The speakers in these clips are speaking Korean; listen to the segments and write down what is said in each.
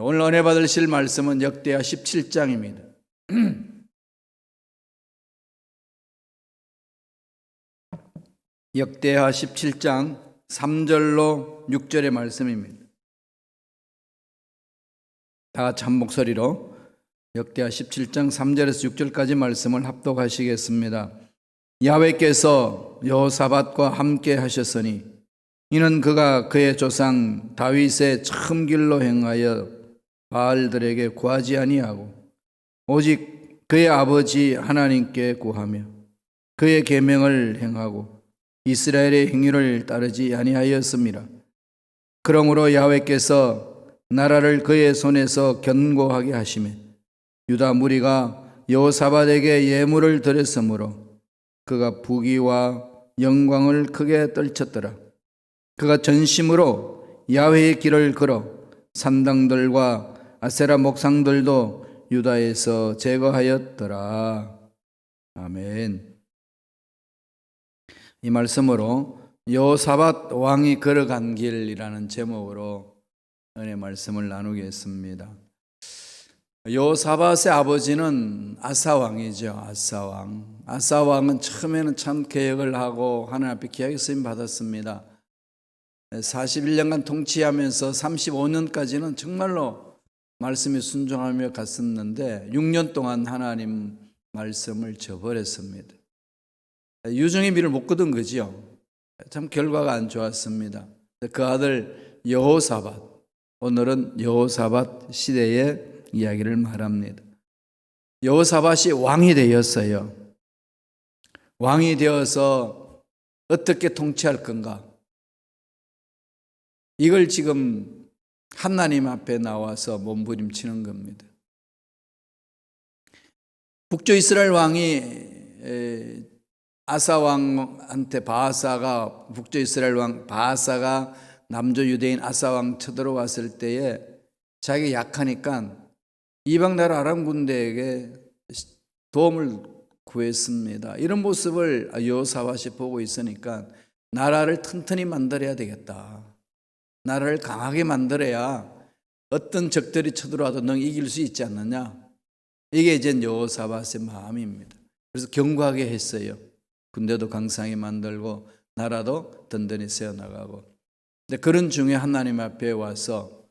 오늘 은혜 받으실 말씀은 역대하 17장입니다. 역대하 17장 3절로 6절의 말씀입니다. 다 같이 한 목소리로 역대하 17장 3절에서 6절까지 말씀을 합독하시겠습니다. 야훼께서 여호사밧과 함께 하셨으니 이는 그가 그의 조상 다윗의 처음 길로 행하여 바알들에게 구하지 아니하고 오직 그의 아버지 하나님께 구하며 그의 계명을 행하고 이스라엘의 행위를 따르지 아니하였습니다. 그러므로 야훼께서 나라를 그의 손에서 견고하게 하시매 유다 무리가 여호사밧에게 예물을 드렸으므로 그가 부귀와 영광을 크게 떨쳤더라. 그가 전심으로 야훼의 길을 걸어 산당들과 아세라 목상들도 유다에서 제거하였더라. 아멘. 이 말씀으로 여호사밧 왕이 걸어간 길이라는 제목으로 은혜 말씀을 나누겠습니다. 여호사밧의 아버지는 아사 왕이죠. 아사 왕. 아사 왕은 처음에는 참 개혁을 하고 하나님 앞에 귀하게 쓰임 받았습니다. 41년간 통치하면서 35년까지는 정말로 말씀에 순종하며 갔었는데 6년 동안 하나님 말씀을 저버렸습니다. 유종의 미를 못 거둔 거지요. 참 결과가 안 좋았습니다. 그 아들 여호사밧, 오늘은 여호사밧 시대의 이야기를 말합니다. 여호사밧이 왕이 되었어요. 왕이 되어서 어떻게 통치할 건가? 이걸 지금 하나님 앞에 나와서 몸부림치는 겁니다. 북조 이스라엘 왕이 아사 왕한테 바아사가 북조 이스라엘 왕 바아사가 남조 유대인 아사 왕 쳐들어왔을 때에 자기가 약하니까 이방 나라 아람 군대에게 도움을 구했습니다. 이런 모습을 여호사밧이 보고 있으니까 나라를 튼튼히 만들어야 되겠다. 나라를 강하게 만들어야 어떤 적들이 쳐들어와도 너 이길 수 있지 않느냐. 이게 이제 여호사밧의 마음입니다. 그래서 견고하게 했어요. 군대도 강성하게 만들고 나라도 든든히 세워나가고. 근데 그런 중에 하나님 앞에 와서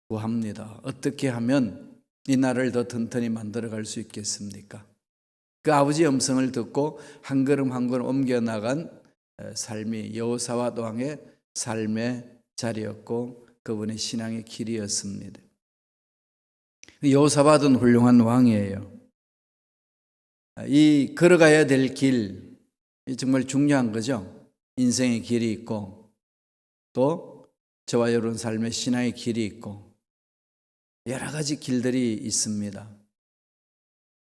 구합니다. 어떻게 하면 이 나라를 더 튼튼히 만들어갈 수 있겠습니까? 그 아버지의 음성을 듣고 한 걸음 한 걸음 옮겨나간 삶이 여호사밧 왕의 삶의 자리였고 그분의 신앙의 길이었습니다. 여호사밧은 훌륭한 왕이에요. 이 걸어가야 될 길, 정말 중요한 거죠. 인생의 길이 있고 또 저와 여러분 삶의 신앙의 길이 있고 여러 가지 길들이 있습니다.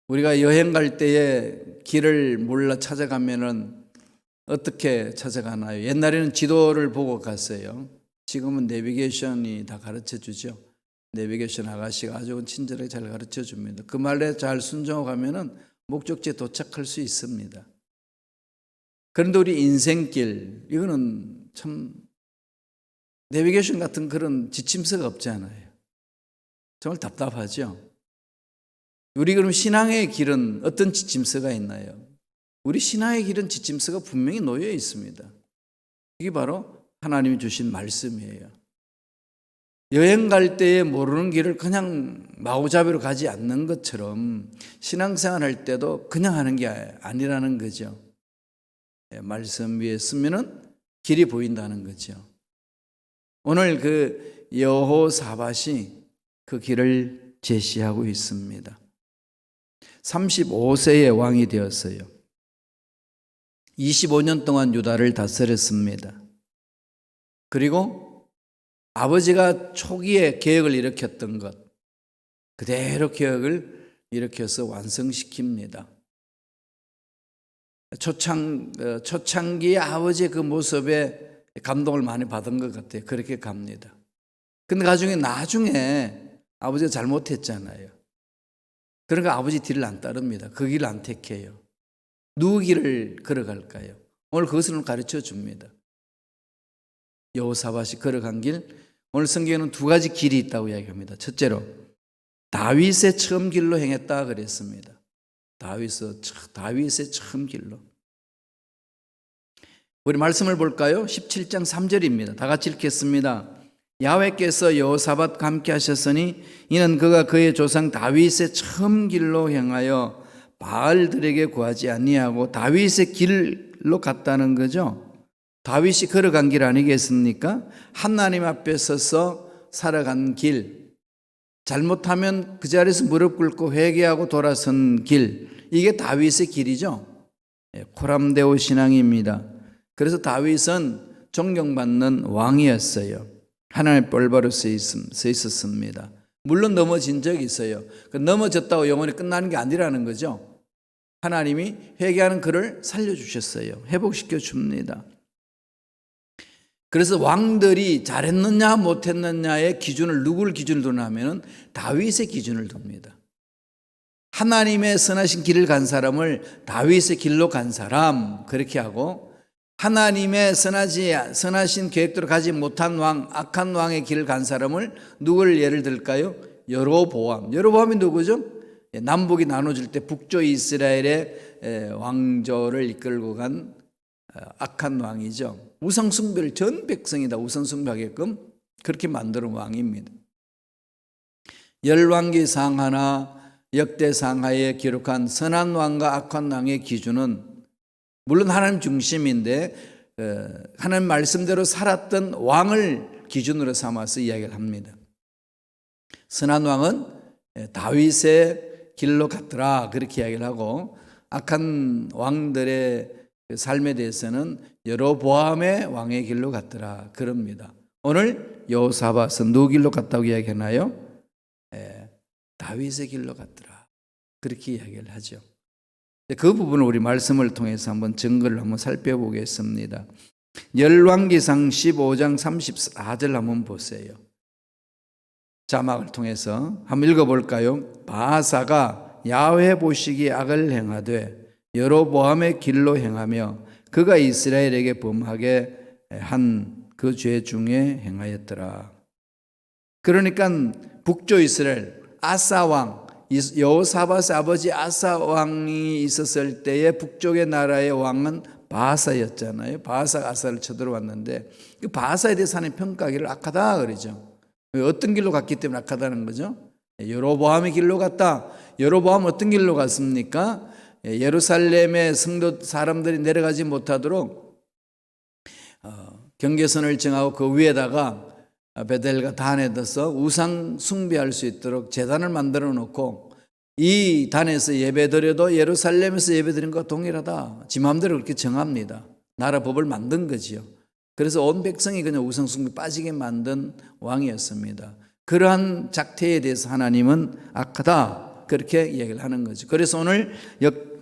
우리가 여행 갈 때에 길을 몰라 찾아가면은 어떻게 찾아가나요? 옛날에는 지도를 보고 갔어요. 지금은 내비게이션이 다 가르쳐 주죠. 내비게이션 아가씨가 아주 친절하게 잘 가르쳐 줍니다. 그 말에 잘 순종하면은 목적지에 도착할 수 있습니다. 그런데 우리 인생길, 이거는 참 내비게이션 같은 그런 지침서가 없잖아요. 정말 답답하죠. 우리 그럼 신앙의 길은 어떤 지침서가 있나요? 우리 신앙의 길은 지침서가 분명히 놓여 있습니다. 이게 바로 하나님이 주신 말씀이에요. 여행 갈 때에 모르는 길을 그냥 마구잡이로 가지 않는 것처럼 신앙생활 할 때도 그냥 하는 게 아니라는 거죠. 말씀 위에 쓰면은 길이 보인다는 거죠. 오늘 그 여호사밧이 그 길을 제시하고 있습니다. 35세의 왕이 되었어요. 25년 동안 유다를 다스렸습니다. 그리고 아버지가 초기에 개혁을 일으켰던 것 그대로 개혁을 일으켜서 완성시킵니다. 초창기의 아버지의 그 모습에 감동을 많이 받은 것 같아요. 그렇게 갑니다. 근데 나중에 아버지가 잘못했잖아요. 그러니까 아버지 뒤를 안 따릅니다. 그 길을 안 택해요. 누구 길을 걸어갈까요? 오늘 그것을 가르쳐 줍니다. 여호사밧이 걸어간 길, 오늘 성경에는 두 가지 길이 있다고 이야기합니다. 첫째로 다윗의 처음 길로 행했다 그랬습니다. 다윗의 처음 길로. 우리 말씀을 볼까요? 17장 3절입니다. 다 같이 읽겠습니다. 야훼께서 여호사밧과 함께 하셨으니 이는 그가 그의 조상 다윗의 처음 길로 행하여 바알들에게 구하지 아니하고 다윗의 길로 갔다는 거죠. 다윗이 걸어간 길 아니겠습니까? 하나님 앞에 서서 살아간 길, 잘못하면 그 자리에서 무릎 꿇고 회개하고 돌아선 길, 이게 다윗의 길이죠. 코람데오 신앙입니다. 그래서 다윗은 존경받는 왕이었어요. 하나님의 뻘바로 서 있었습니다. 물론 넘어진 적이 있어요. 넘어졌다고 영원히 끝나는 게 아니라는 거죠. 하나님이 회개하는 그를 살려주셨어요. 회복시켜 줍니다. 그래서 왕들이 잘했느냐 못했느냐의 기준을 누구를 기준으로 두냐면 다윗의 기준을 둡니다. 하나님의 선하신 길을 간 사람을 다윗의 길로 간 사람 그렇게 하고, 하나님의 선하신 계획대로 가지 못한 왕, 악한 왕의 길을 간 사람을 누구를 예를 들까요? 여로보암. 여로보암이 누구죠? 남북이 나눠질 때 북조 이스라엘의 왕조를 이끌고 간 악한 왕이죠. 우상숭배를 전 백성이 다 우상숭배하게끔 그렇게 만드는 왕입니다. 열왕기상 하나 역대상하에 기록한 선한 왕과 악한 왕의 기준은 물론 하나님 중심인데 하나님 말씀대로 살았던 왕을 기준으로 삼아서 이야기를 합니다. 선한 왕은 다윗의 길로 갔더라 그렇게 이야기를 하고, 악한 왕들의 삶에 대해서는 여로보암의 왕의 길로 갔더라 그럽니다. 오늘 여호사밧은 누구 길로 갔다고 이야기하나요? 다윗의 길로 갔더라 그렇게 이야기를 하죠. 그 부분을 우리 말씀을 통해서 한번 증거를 한번 살펴보겠습니다. 열왕기상 15장 34절 한번 보세요. 자막을 통해서 한번 읽어볼까요? 바아사가 야훼 보시기에 악을 행하되 여로보암의 길로 행하며 그가 이스라엘에게 범하게 한 그 죄 중에 행하였더라. 그러니까 북조 이스라엘 아사 왕, 여호사밧의 아버지 아사 왕이 있었을 때의 북쪽의 나라의 왕은 바아사였잖아요. 바아사가 아사를 쳐들어왔는데 그 바아사에 대해서 하는 평가하기를 악하다 그러죠. 어떤 길로 갔기 때문에 악하다는 거죠. 여로보암의 길로 갔다. 여로보암 어떤 길로 갔습니까? 예루살렘의 성도 사람들이 내려가지 못하도록 경계선을 정하고 그 위에다가 베델과 단에 둬서 우상 숭배할 수 있도록 제단을 만들어 놓고, 이 단에서 예배드려도 예루살렘에서 예배드리는 것과 동일하다. 지 마음대로 그렇게 정합니다. 나라 법을 만든 거지요. 그래서 온 백성이 그냥 우상 숭배 빠지게 만든 왕이었습니다. 그러한 작태에 대해서 하나님은 악하다 그렇게 얘기를 하는 거죠. 그래서 오늘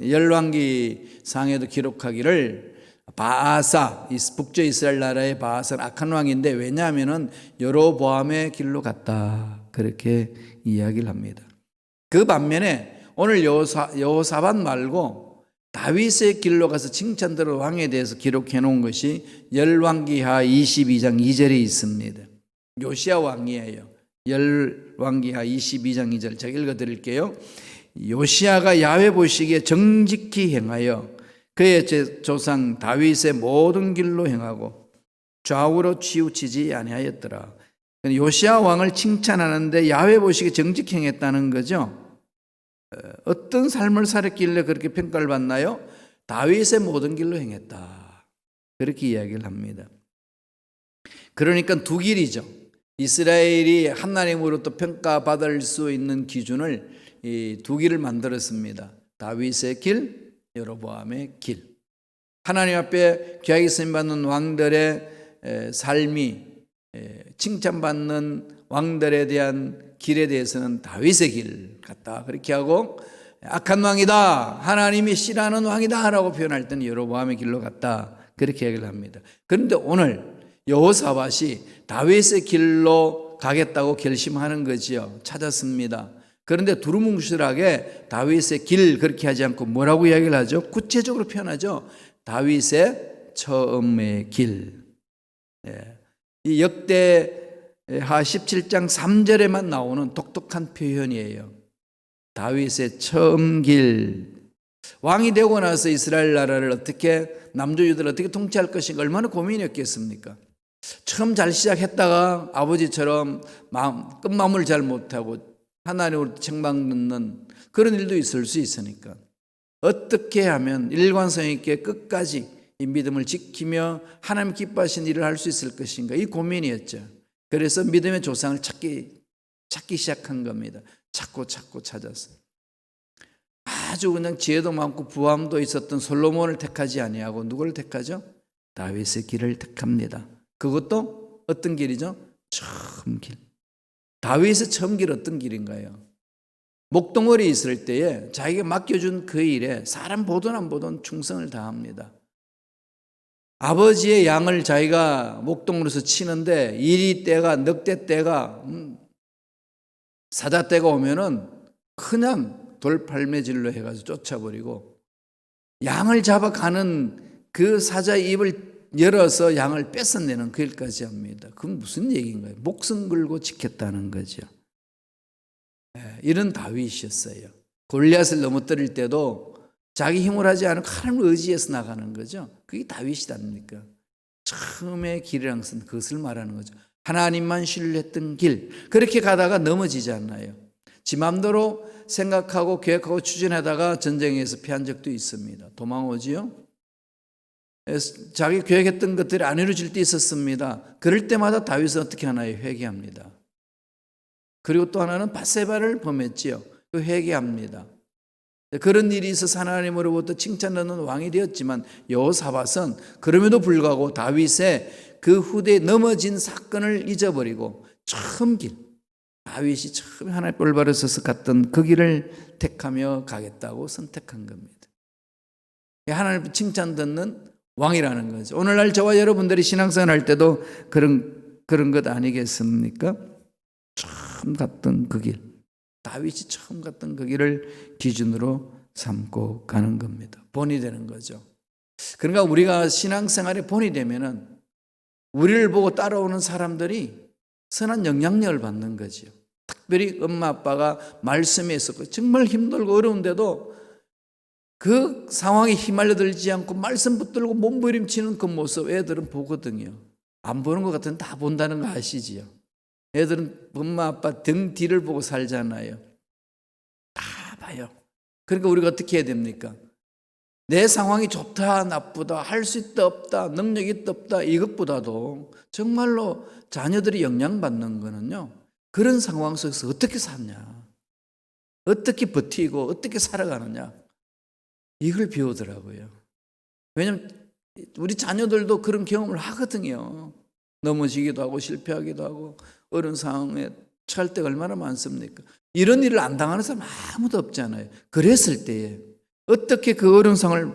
열왕기상에도 기록하기를 바아사, 북조 이스라엘 나라의 바아사는 악한 왕인데 왜냐하면 여로보암의 길로 갔다 그렇게 이야기를 합니다. 그 반면에 오늘 여호사밧 말고 다윗의 길로 가서 칭찬들은 왕에 대해서 기록해 놓은 것이 열왕기하 22장 2절에 있습니다. 요시야 왕이에요. 열왕기하 22장 2절 제가 읽어드릴게요. 요시야가 야훼 보시기에 정직히 행하여 그의 조상 다윗의 모든 길로 행하고 좌우로 치우치지 아니하였더라. 요시야 왕을 칭찬하는데 야훼 보시기에 정직히 행했다는 거죠. 어떤 삶을 살았길래 그렇게 평가를 받나요? 다윗의 모든 길로 행했다 그렇게 이야기를 합니다. 그러니까 두 길이죠. 이스라엘이 하나님으로부터 평가받을 수 있는 기준을 이 두 길을 만들었습니다. 다윗의 길, 여로보암의 길. 하나님 앞에 귀하게 쓰임받는 왕들의 삶이 칭찬받는 왕들에 대한 길에 대해서는 다윗의 길 같다 그렇게 하고, 악한 왕이다, 하나님이 싫어하는 왕이다 라고 표현할 때는 여로보암의 길로 갔다 그렇게 얘기를 합니다. 그런데 오늘 여호사밧이 다윗의 길로 가겠다고 결심하는 거지요. 찾았습니다. 그런데 두루뭉실하게 다윗의 길 그렇게 하지 않고 뭐라고 이야기를 하죠? 구체적으로 표현하죠. 다윗의 처음의 길. 이 역대 하 17장 3절에만 나오는 독특한 표현이에요. 다윗의 처음 길. 왕이 되고 나서 이스라엘 나라를 어떻게, 남조유다를 어떻게 통치할 것인가 얼마나 고민이었겠습니까? 처음 잘 시작했다가 아버지처럼 끝마무리를 잘 못하고 하나님으로 책망 듣는 그런 일도 있을 수 있으니까 어떻게 하면 일관성 있게 끝까지 이 믿음을 지키며 하나님 기뻐하신 일을 할 수 있을 것인가, 이 고민이었죠. 그래서 믿음의 조상을 찾기 시작한 겁니다. 찾고 찾아서 아주 그냥 지혜도 많고 부함도 있었던 솔로몬을 택하지 아니하고 누구를 택하죠? 다윗의 길을 택합니다. 그것도 어떤 길이죠? 처음 길. 다윗의 처음 길 어떤 길인가요? 목동월에 있을 때에 자기가 맡겨준 그 일에 사람 보든 안 보든 충성을 다합니다. 아버지의 양을 자기가 목동으로서 치는데 이리 때가, 늑대 때가, 사자 때가 오면은 그냥 돌팔매질로 해가지고 쫓아버리고, 양을 잡아가는 그 사자의 입을 열어서 양을 뺏어내는 그 일까지 합니다. 그건 무슨 얘기인가요? 목숨 걸고 지켰다는 거죠. 이런 다윗이었어요. 골리앗을 넘어뜨릴 때도 자기 힘을 하지 않고 하나님을 의지해서 나가는 거죠. 그게 다윗이답니까? 처음에 길이란 것은 그것을 말하는 거죠. 하나님만 신뢰했던 길. 그렇게 가다가 넘어지지 않나요? 지 맘대로 생각하고 계획하고 추진하다가 전쟁에서 피한 적도 있습니다. 도망오지요? 자기 계획했던 것들이 안 이루어질 때 있었습니다. 그럴 때마다 다윗은 어떻게 하나요? 회개합니다. 그리고 또 하나는 밧세바를 범했지요. 회개합니다. 그런 일이 있어서 하나님으로부터 칭찬받는 왕이 되었지만 여호사밧은 그럼에도 불구하고 다윗의 그 후대에 넘어진 사건을 잊어버리고 처음 길, 다윗이 처음에 하나님 올바로 서서 갔던 그 길을 택하며 가겠다고 선택한 겁니다. 하나님 칭찬 듣는 왕이라는 거죠. 오늘날 저와 여러분들이 신앙생활 할 때도 그런 것 아니겠습니까? 처음 갔던 그 길, 다윗이 처음 갔던 그 길을 기준으로 삼고 가는 겁니다. 본이 되는 거죠. 그러니까 우리가 신앙생활에 본이 되면은 우리를 보고 따라오는 사람들이 선한 영향력을 받는 거죠. 특별히 엄마 아빠가 말씀에 있었고 정말 힘들고 어려운데도 그 상황에 휘말려들지 않고 말씀 붙들고 몸부림치는 그 모습 애들은 보거든요. 안 보는 것 같은데 다 본다는 거 아시지요? 애들은 엄마 아빠 등 뒤를 보고 살잖아요. 다 봐요. 그러니까 우리가 어떻게 해야 됩니까? 내 상황이 좋다 나쁘다 할 수 있다 없다 능력이 있다 없다 이것보다도 정말로 자녀들이 영향받는 거는요, 그런 상황 속에서 어떻게 사냐, 어떻게 버티고 어떻게 살아가느냐, 이걸 배우더라고요. 왜냐하면 우리 자녀들도 그런 경험을 하거든요. 넘어지기도 하고 실패하기도 하고 어려운 상황에 처할 때가 얼마나 많습니까? 이런 일을 안 당하는 사람 아무도 없잖아요. 그랬을 때에 어떻게 그 어려운 상황을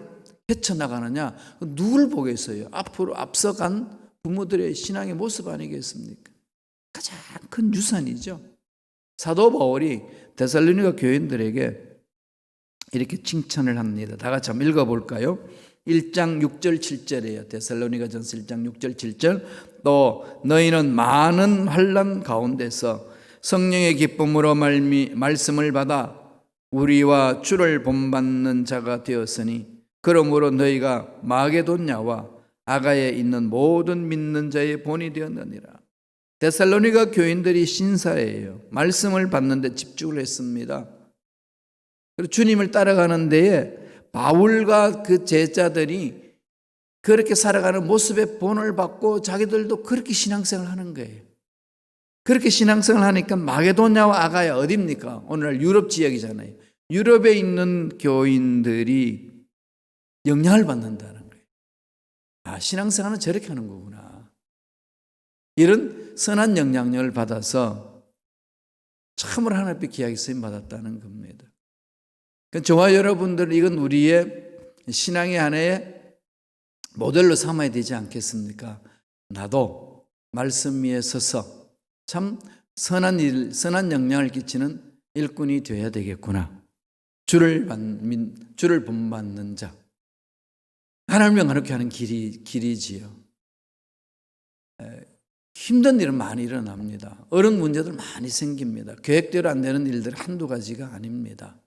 헤쳐나가느냐, 누굴 보겠어요? 앞으로 앞서간 부모들의 신앙의 모습 아니겠습니까? 가장 큰 유산이죠. 사도 바울이 데살로니가 교인들에게 이렇게 칭찬을 합니다. 다 같이 한번 읽어볼까요? 1장 6절 7절이에요. 데살로니가전서 1장 6절 7절. 또 너희는 많은 환난 가운데서 성령의 기쁨으로 말씀을 받아 우리와 주를 본받는 자가 되었으니 그러므로 너희가 마게도냐와 아가에 있는 모든 믿는 자의 본이 되었느니라. 데살로니가 교인들이 신사예요. 말씀을 받는 데 집중을 했습니다. 그리고 주님을 따라가는 데에 바울과 그 제자들이 그렇게 살아가는 모습의 본을 받고 자기들도 그렇게 신앙생활을 하는 거예요. 그렇게 신앙생활을 하니까 마게도냐와 아가야 어디입니까? 오늘날 유럽 지역이잖아요. 유럽에 있는 교인들이 영향을 받는다는 거예요. 아, 신앙생활은 저렇게 하는 거구나. 이런 선한 영향력을 받아서 참으로 하나님께 귀하게 쓰임받았다는 겁니다. 저와 여러분들, 이건 우리의 신앙의 하나의 모델로 삼아야 되지 않겠습니까? 나도 말씀 위에 서서 참 선한 영향을 끼치는 일꾼이 되어야 되겠구나. 주를 본받는 자. 하나님을 영화롭게 하는 길이지요. 힘든 일은 많이 일어납니다. 어려운 문제들 많이 생깁니다. 계획대로 안 되는 일들 한두 가지가 아닙니다.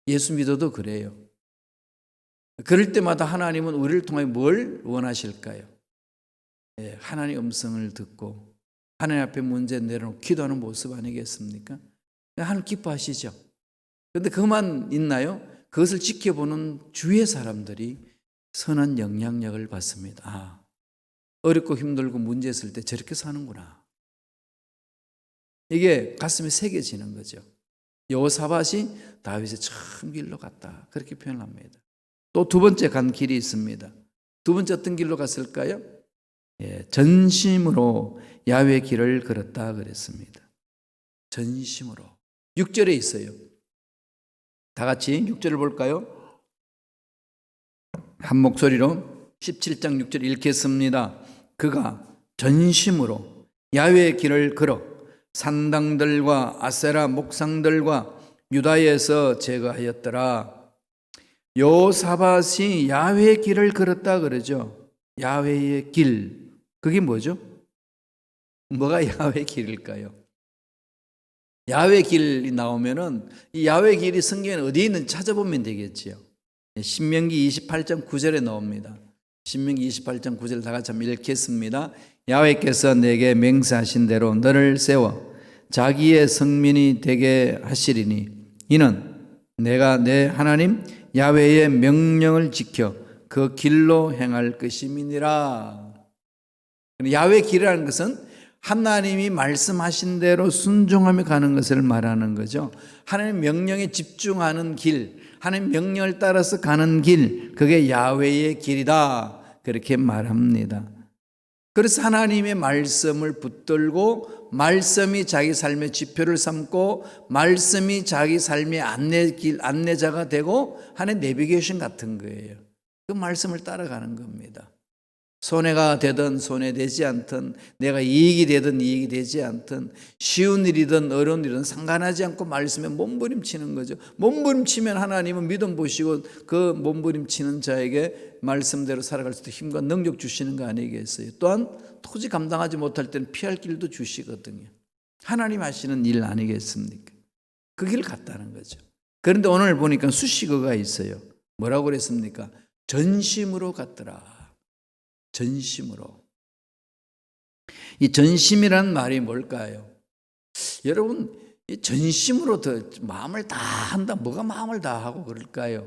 예수 믿어도 그래요. 그럴 때마다 하나님은 우리를 통해 뭘 원하실까요? 하나님의 음성을 듣고 하나님 앞에 문제 내려놓고 기도하는 모습 아니겠습니까? 하나님 기뻐하시죠. 그런데 그만 있나요? 그것을 지켜보는 주위의 사람들이 선한 영향력을 받습니다. 아, 어렵고 힘들고 문제 있을 때 저렇게 사는구나. 이게 가슴에 새겨지는 거죠. 여호사밧이 다윗의 처음 길로 갔다. 그렇게 표현합니다. 또 두 번째 간 길이 있습니다. 두 번째 어떤 길로 갔을까요? 전심으로 야훼 길을 걸었다 그랬습니다. 전심으로. 6절에 있어요. 다 같이 6절을 볼까요? 한 목소리로 17장 6절 읽겠습니다. 그가 전심으로 야훼의 길을 걸어 산당들과 아세라 목상들과 유다에서 제거하였더라. 여호사밧이 야훼의 길을 걸었다 그러죠. 야훼의 길. 그게 뭐죠? 뭐가 야훼의 길일까요? 야훼의 길이 나오면은 이 야훼의 길이 성경에 어디에 있는지 찾아보면 되겠지요. 신명기 28장 9절에 나옵니다. 신명기 28장 9절 다 같이 한번 읽겠습니다. 야훼께서 내게 맹세하신 대로 너를 세워 자기의 성민이 되게 하시리니 이는 내가 내 하나님 야훼의 명령을 지켜 그 길로 행할 것임이니라. 야훼의 길이라는 것은 하나님이 말씀하신 대로 순종하며 가는 것을 말하는 거죠. 하나님 명령에 집중하는 길, 하나님 명령을 따라서 가는 길, 그게 야훼의 길이다. 그렇게 말합니다. 그래서 하나님의 말씀을 붙들고 말씀이 자기 삶의 지표를 삼고 말씀이 자기 삶의 안내자가 되고 하나님 내비게이션 같은 거예요. 그 말씀을 따라가는 겁니다. 손해가 되든 손해되지 않든 내가 이익이 되든 이익이 되지 않든 쉬운 일이든 어려운 일이든 상관하지 않고 말씀에 몸부림치는 거죠. 몸부림치면 하나님은 믿음 보시고 그 몸부림치는 자에게 말씀대로 살아갈 수 있는 힘과 능력 주시는 거 아니겠어요? 또한 도저히 감당하지 못할 때는 피할 길도 주시거든요. 하나님 하시는 일 아니겠습니까? 그 길 갔다는 거죠. 그런데 오늘 보니까 수식어가 있어요. 뭐라고 그랬습니까? 전심으로 갔더라. 전심으로. 이 전심이란 말이 뭘까요? 여러분, 이 전심으로 더 마음을 다 한다. 뭐가 마음을 다 하고 그럴까요?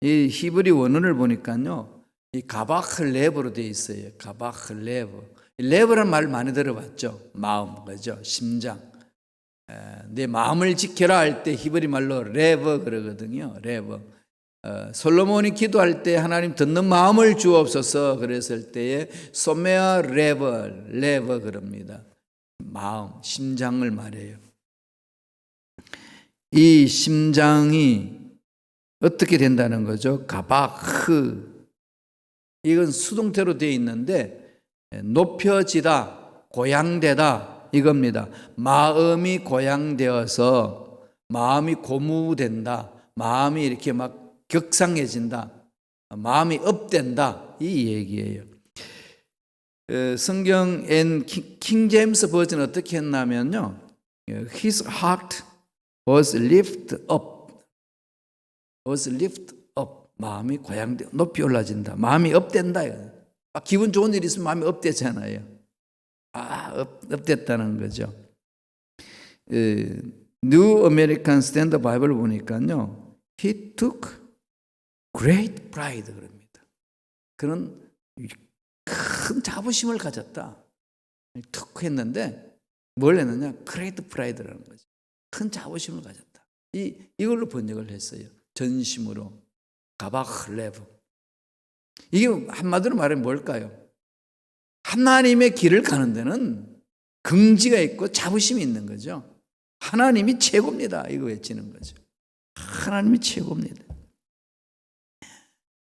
이 히브리 원어를 보니까요, 이 가바흐레브로 되어 있어요. 가바흐레브. 레브란 말 많이 들어봤죠? 마음, 그죠? 심장. 내 마음을 지켜라 할 때 히브리 말로 레브 그러거든요. 레브. 솔로몬이 기도할 때 하나님 듣는 마음을 주옵소서 그랬을 때에 소메아 레버 그럽니다. 마음, 심장을 말해요. 이 심장이 어떻게 된다는 거죠? 가바흐. 이건 수동태로 되어 있는데 높여지다, 고양되다 이겁니다. 마음이 고양되어서 마음이 고무된다. 마음이 이렇게 막 격상해진다. 마음이 업된다. 이 얘기예요. 성경 킹 제임스 버전 어떻게 했냐면요. His heart was lifted up. was lifted up. 마음이 고양돼 높이 올라진다. 마음이 업된다. 기분 좋은 일이 있으면 마음이 업되잖아요. 업됐다는 거죠. New American Standard Bible 보니까요. He took great pride 그럽니다. 그는 큰 자부심을 가졌다. 툭 했는데 뭘 했느냐? great pride라는 거죠. 큰 자부심을 가졌다. 이걸로 번역을 했어요. 전심으로 가바흐레브. 이게 한마디로 말하면 뭘까요? 하나님의 길을 가는 데는 긍지가 있고 자부심이 있는 거죠. 하나님이 최고입니다. 이거 외치는 거죠. 하나님이 최고입니다.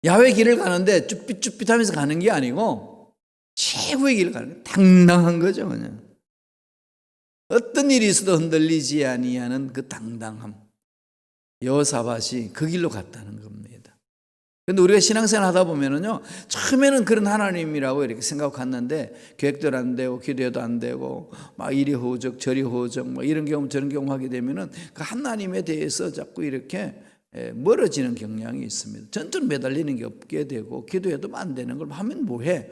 야훼 길을 가는데 쭈삣쭈삣하면서 가는 게 아니고 최고의 길을 가는 거예요. 당당한 거죠. 그냥. 어떤 일이 있어도 흔들리지 아니하는 그 당당함. 여호사밧이 그 길로 갔다는 겁니다. 근데 우리가 신앙생활 하다 보면은요, 처음에는 그런 하나님이라고 이렇게 생각하고 갔는데, 계획대로 안 되고, 기도해도 안 되고, 막 이리 호적, 저리 호적, 뭐 이런 경험, 저런 경험 하게 되면은 그 하나님에 대해서 자꾸 이렇게 멀어지는 경향이 있습니다. 전전 매달리는 게 없게 되고, 기도해도 안 되는 걸 하면 뭐해?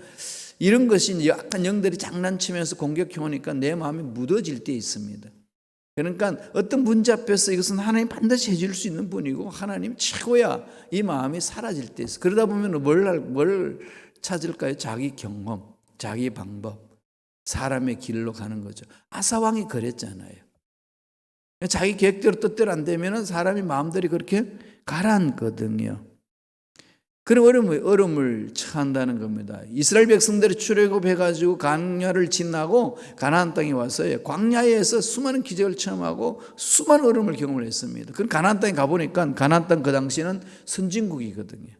이런 것이 약간 영들이 장난치면서 공격해 오니까 내 마음이 묻어질 때 있습니다. 그러니까 어떤 문제 앞에서 이것은 하나님 반드시 해줄 수 있는 분이고 하나님 최고야, 이 마음이 사라질 때 있어. 그러다 보면 뭘 찾을까요? 자기 경험, 자기 방법, 사람의 길로 가는 거죠. 아사왕이 그랬잖아요. 자기 계획대로 뜻대로 안 되면 사람이 마음들이 그렇게 가라앉거든요. 그런 어려움을 처한다는 겁니다. 이스라엘 백성들이 출애굽해가지고 광야를 지나고 가나안 땅에 와서요, 광야에서 수많은 기적을 체험하고 수많은 어려움을 경험을 했습니다. 그럼 가나안 땅에 가보니까 가나안 땅 그 당시에는 선진국이거든요.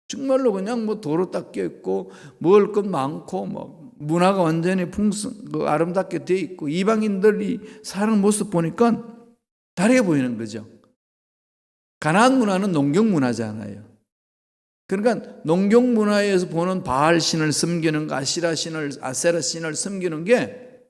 정말로 그냥 뭐 도로 닦여 있고 먹을 것 많고 뭐 문화가 완전히 아름답게 되어 있고 이방인들이 사는 모습 보니까 다르게 보이는 거죠. 가나안 문화는 농경 문화잖아요. 그러니까 농경 문화에서 보는 바알 신을 섬기는 거, 아시라 신을, 아세라 신을 섬기는 게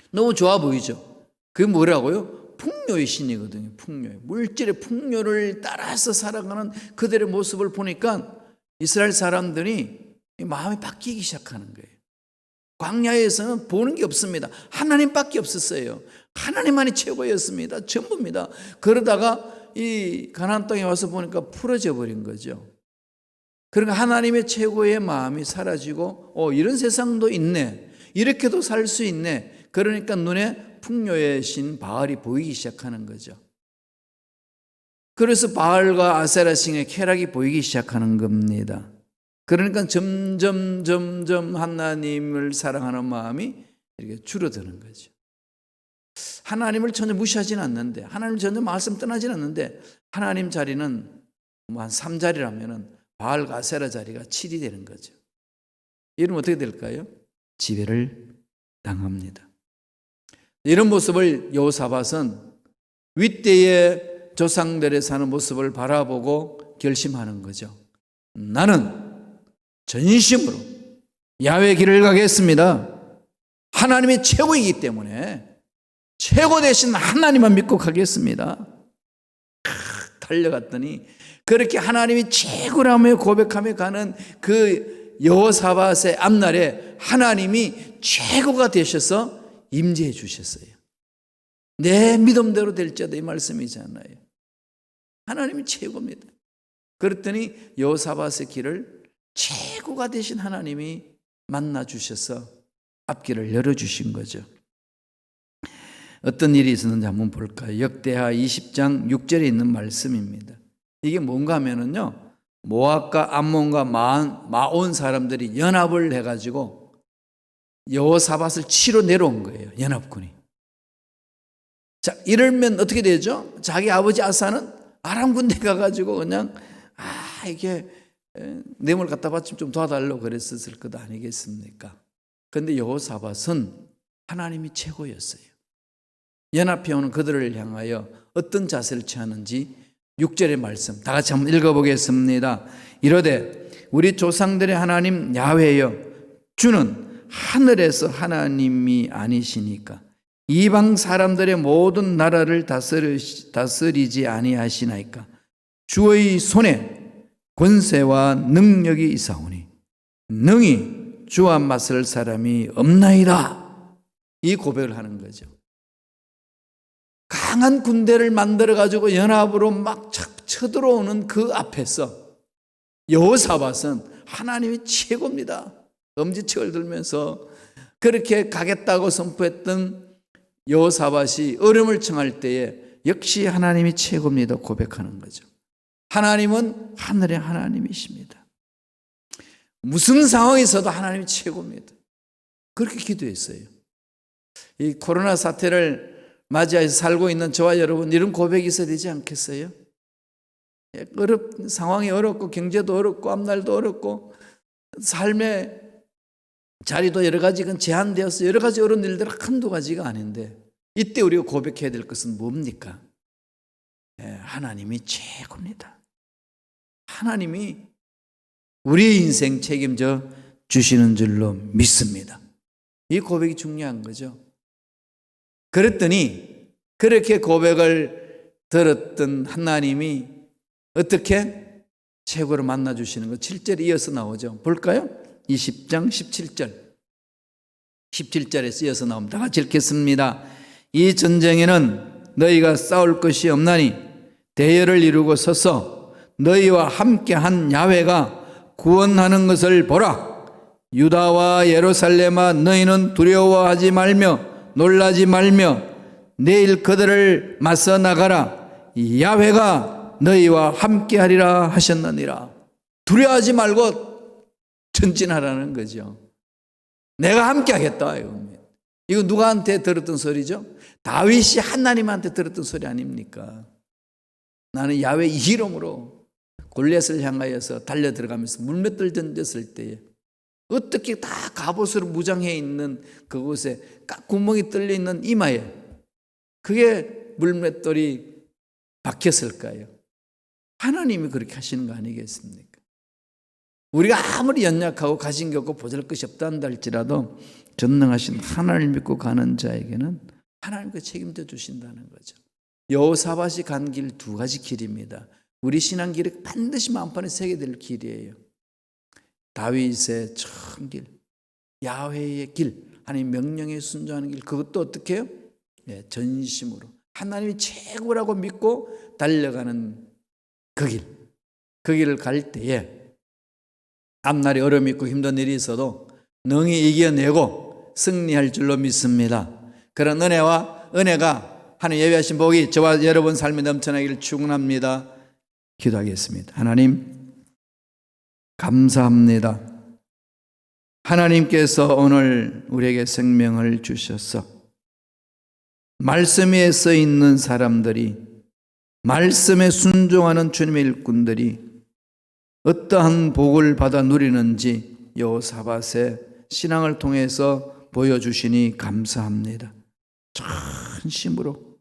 너무 좋아 보이죠. 그게 뭐라고요? 풍요의 신이거든요. 풍요, 물질의 풍요를 따라서 살아가는 그들의 모습을 보니까 이스라엘 사람들이 마음이 바뀌기 시작하는 거예요. 광야에서는 보는 게 없습니다. 하나님밖에 없었어요. 하나님만이 최고였습니다. 전부입니다. 그러다가 이 가나안 땅에 와서 보니까 풀어져 버린 거죠. 그러니까 하나님의 최고의 마음이 사라지고 이런 세상도 있네, 이렇게도 살 수 있네. 그러니까 눈에 풍요의 신 바알이 보이기 시작하는 거죠. 그래서 바알과 아세라 신의 쾌락이 보이기 시작하는 겁니다. 그러니까 점점 하나님을 사랑하는 마음이 이렇게 줄어드는 거죠. 하나님을 전혀 무시하지는 않는데, 하나님 전혀 말씀 떠나지는 않는데, 하나님 자리는 뭐 한 3자리라면은 바알과 아세라 자리가 7이 되는 거죠. 이러면 어떻게 될까요? 지배를 당합니다. 이런 모습을 여호사밧은 윗대의 조상들의 사는 모습을 바라보고 결심하는 거죠. 나는 전심으로 야훼 길을 가겠습니다. 하나님이 최고이기 때문에 최고 되신 하나님만 믿고 가겠습니다. 달려갔더니 그렇게 하나님이 최고라며 고백하며 가는 그 여호사밧의 앞날에 하나님이 최고가 되셔서 임재해 주셨어요. 내 믿음대로 될지어다, 이 말씀이잖아요. 하나님이 최고입니다. 그랬더니 여호사밧의 길을 최고가 되신 하나님이 만나 주셔서 앞길을 열어주신 거죠. 어떤 일이 있었는지 한번 볼까요? 역대하 20장 6절에 있는 말씀입니다. 이게 뭔가 하면은요, 모압과 암몬과 마온 사람들이 연합을 해가지고 여호사밧을 치러 내려온 거예요. 연합군이. 자, 이러면 어떻게 되죠? 자기 아버지 아사는 아람 군대 가가지고 그냥 이게 뇌물 갖다 바치면 좀 도와달라고 그랬었을 것 아니겠습니까? 그런데 여호사밧은 하나님이 최고였어요. 연합해 오는 그들을 향하여 어떤 자세를 취하는지 6절의 말씀 다 같이 한번 읽어보겠습니다. 이르되 우리 조상들의 하나님 야훼여, 주는 하늘에서 하나님이 아니시니까 이방 사람들의 모든 나라를 다스리지 아니하시나이까. 주의 손에 권세와 능력이 있사오니 능히 주와 맞설 사람이 없나이다. 이 고백을 하는 거죠. 강한 군대를 만들어가지고 연합으로 막 쳐들어오는 그 앞에서 여호사밧은 하나님이 최고입니다. 엄지척을 들면서 그렇게 가겠다고 선포했던 여호사밧이 어려움을 청할 때에 역시 하나님이 최고입니다 고백하는 거죠. 하나님은 하늘의 하나님이십니다. 무슨 상황에서도 하나님이 최고입니다. 그렇게 기도했어요. 이 코로나 사태를 맞이해서 살고 있는 저와 여러분, 이런 고백이 있어야 되지 않겠어요? 상황이 어렵고 경제도 어렵고 앞날도 어렵고 삶의 자리도 여러 가지가 제한되어서 여러 가지 어려운 일들 한두 가지가 아닌데, 이때 우리가 고백해야 될 것은 뭡니까? 하나님이 최고입니다. 하나님이 우리의 인생 책임져 주시는 줄로 믿습니다. 이 고백이 중요한 거죠. 그랬더니 그렇게 고백을 들었던 하나님이 어떻게 최고로 만나주시는 거 7절에 이어서 나오죠. 볼까요? 20장 17절 17절에 이어서 나옵니다. 같이 읽겠습니다. 이 전쟁에는 너희가 싸울 것이 없나니 대열을 이루고 서서 너희와 함께한 야훼가 구원하는 것을 보라. 유다와 예루살렘아 너희는 두려워하지 말며 놀라지 말며 내일 그들을 맞서 나가라. 야훼가 너희와 함께하리라 하셨느니라. 두려워하지 말고 전진하라는 거죠. 내가 함께하겠다. 이거 누구한테 들었던 소리죠? 다윗이 하나님한테 들었던 소리 아닙니까? 나는 야훼 이름으로 골리앗을 향하여서 달려 들어가면서 물맷돌 던졌을 때에 어떻게 다 갑옷으로 무장해 있는 그곳에 구멍이 뚫려 있는 이마에 그게 물맷돌이 박혔을까요? 하나님이 그렇게 하시는 거 아니겠습니까? 우리가 아무리 연약하고 가진 게 없고 보잘것이 없다 한다 할지라도 전능하신 하나님을 믿고 가는 자에게는 하나님께 책임져 주신다는 거죠. 여호사밧이 간 길 두 가지 길입니다. 우리 신앙 길이 반드시 마음판에 새게 될 길이에요. 다윗의 처음 길, 야훼의 길, 하나님 명령에 순종하는 길, 그것도 어떻게 해요? 전심으로 하나님이 최고라고 믿고 달려가는 그 길을 갈 때에 앞날에 어려움이 있고 힘든 일이 있어도 능히 이겨내고 승리할 줄로 믿습니다. 그런 은혜가 하나님 예비하신 복이 저와 여러분 삶에 넘쳐나기를 축원합니다. 기도하겠습니다. 하나님 감사합니다. 하나님께서 오늘 우리에게 생명을 주셔서 말씀에 써 있는 사람들이, 말씀에 순종하는 주님의 일꾼들이 어떠한 복을 받아 누리는지 여호사밧의 신앙을 통해서 보여주시니 감사합니다. 전심으로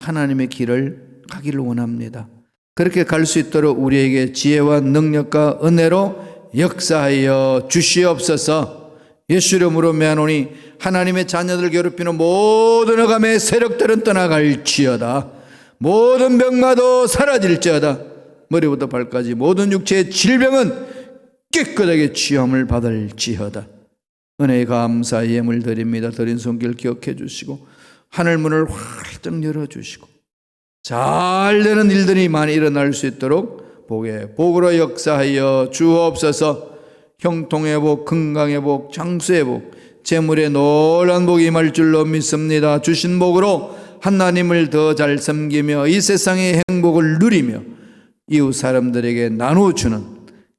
하나님의 길을 가기를 원합니다. 그렇게 갈 수 있도록 우리에게 지혜와 능력과 은혜로 역사하여 주시옵소서. 예수 이름으로 명하노니 하나님의 자녀들 괴롭히는 모든 흑암의 세력들은 떠나갈지어다. 모든 병마도 사라질지어다. 머리부터 발까지 모든 육체의 질병은 깨끗하게 치유함을 받을지어다. 은혜에 감사 예물 드립니다. 드린 손길 기억해 주시고 하늘문을 활짝 열어주시고 잘 되는 일들이 많이 일어날 수 있도록 복으로 역사하여 주옵소서. 형통의 복, 건강의 복, 장수의 복, 재물의 놀란 복이 임할 줄로 믿습니다. 주신 복으로 하나님을 더 잘 섬기며 이 세상의 행복을 누리며 이웃 사람들에게 나누어주는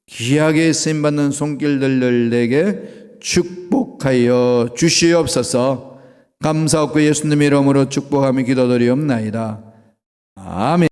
귀하게 쓰임받는 손길들을 내게 축복하여 주시옵소서. 감사하고 예수님 이름으로 축복하며 기도드리옵나이다. 아멘.